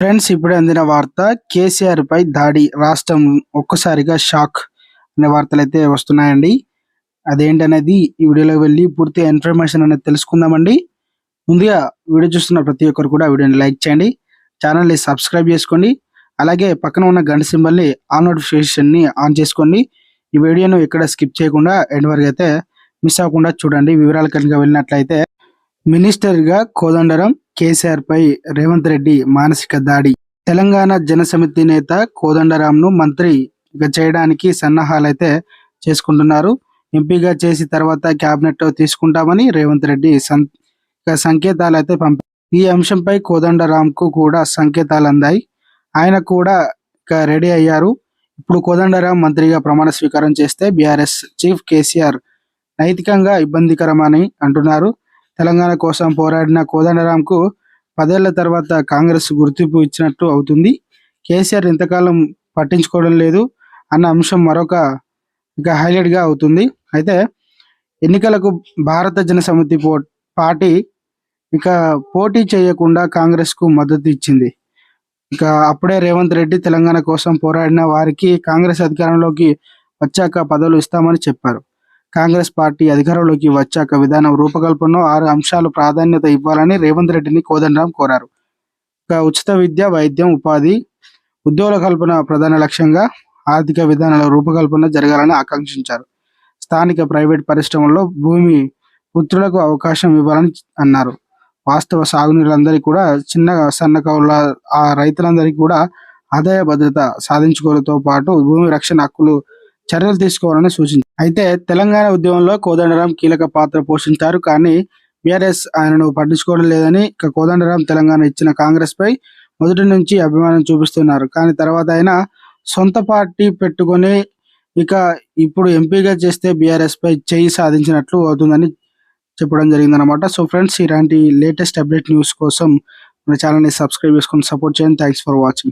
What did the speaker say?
Friends, ఇప్పుడే అందిన వార్త. కేసీఆర్ పై దాడి, రాష్ట్రం ఒక్కసారిగా షాక్ అనే వార్తలైతే వస్తున్నాయండి. అదేంటనేది ఈ వీడియోలో వెళ్ళి పూర్తి ఇన్ఫర్మేషన్ అనేది తెలుసుకుందామండి. ముందుగా వీడియో చూస్తున్న ప్రతి ఒక్కరు కూడా వీడియోని లైక్ చేయండి, ఛానల్ని సబ్స్క్రైబ్ చేసుకోండి, అలాగే పక్కన ఉన్న గంట సింబల్ని ఆల్ నోటిఫికేషన్ని ఆన్ చేసుకోండి. ఈ వీడియోను ఎక్కడ స్కిప్ చేయకుండా ఎండ్ వరకు అయితే మిస్ అవ్వకుండా చూడండి. వివరాలు కనుక వెళ్ళినట్లయితే, మినిస్టర్గా కోదండరాం, కేసీఆర్ పై రేవంత్ రెడ్డి మానసిక దాడి. తెలంగాణ జనసమితి నేత కోదండరాంను మంత్రిగా చేయడానికి సన్నాహాలైతే చేసుకుంటున్నారు. ఎంపీగా చేసి తర్వాత క్యాబినెట్ తీసుకుంటామని రేవంత్ రెడ్డి సంకేతాలు అయితే పంపారు. ఈ అంశంపై కోదండరాంకు కూడా సంకేతాలు అందాయి. ఆయన కూడా రెడీ అయ్యారు. ఇప్పుడు కోదండరాం మంత్రిగా ప్రమాణ స్వీకారం చేస్తే బీఆర్ఎస్ చీఫ్ కేసీఆర్ నైతికంగా ఇబ్బందికరమని అంటున్నారు. తెలంగాణ కోసం పోరాడిన కోదండరాంకు 10 ఏళ్ల తర్వాత కాంగ్రెస్ గుర్తింపు ఇచ్చినట్టు అవుతుంది. కేసీఆర్ ఇంతకాలం పట్టించుకోవడం లేదు అన్న అంశం మరొక హైలైట్గా అవుతుంది. అయితే ఎన్నికలకు భారత జనసమితి పార్టీ పోటీ చేయకుండా కాంగ్రెస్కు మద్దతు ఇచ్చింది. అప్పుడే రేవంత్ రెడ్డి తెలంగాణ కోసం పోరాడిన వారికి కాంగ్రెస్ అధికారంలోకి వచ్చాక పదవులు ఇస్తామని చెప్పారు. కాంగ్రెస్ పార్టీ అధికారంలోకి వచ్చాక విధానం రూపకల్పనలో 6 అంశాలు ప్రాధాన్యత ఇవ్వాలని రేవంత్ రెడ్డిని కోదండరాం కోరారు. ఉచిత విద్య, వైద్యం, ఉపాధి, ఉద్యోగ కల్పన ప్రధాన లక్ష్యంగా ఆర్థిక విధానాల రూపకల్పన జరగాలని ఆకాంక్షించారు. స్థానిక ప్రైవేట్ పరిశ్రమల్లో భూమి పుత్రులకు అవకాశం ఇవ్వాలని అన్నారు. వాస్తవ సాగునీరులందరికీ కూడా చిన్న సన్నకౌల ఆ రైతులందరికీ కూడా ఆదాయ భద్రత సాధించుకోవడంతో పాటు భూమి రక్షణ హక్కులు చర్యలు తీసుకోవాలని సూచించారు. అయితే తెలంగాణ ఉద్యమంలో కోదండరాం కీలక పాత్ర పోషించారు. కానీ బీఆర్ఎస్ ఆయనను పట్టించుకోవడం లేదని కోదండరాం తెలంగాణ ఇచ్చిన కాంగ్రెస్ పై మొదటి నుంచి అభిమానం చూపిస్తున్నారు. కానీ తర్వాత ఆయన సొంత పార్టీ పెట్టుకొని ఇప్పుడు ఎంపీగా చేస్తే బీఆర్ఎస్ పై చేయి సాధించినట్లు అవుతుందని చెప్పడం జరిగిందనమాట. సో ఫ్రెండ్స్, ఇలాంటి లేటెస్ట్ అప్డేట్ న్యూస్ కోసం మన ఛానల్ని సబ్స్క్రైబ్ చేసుకొని సపోర్ట్ చేయండి. Thanks for watching.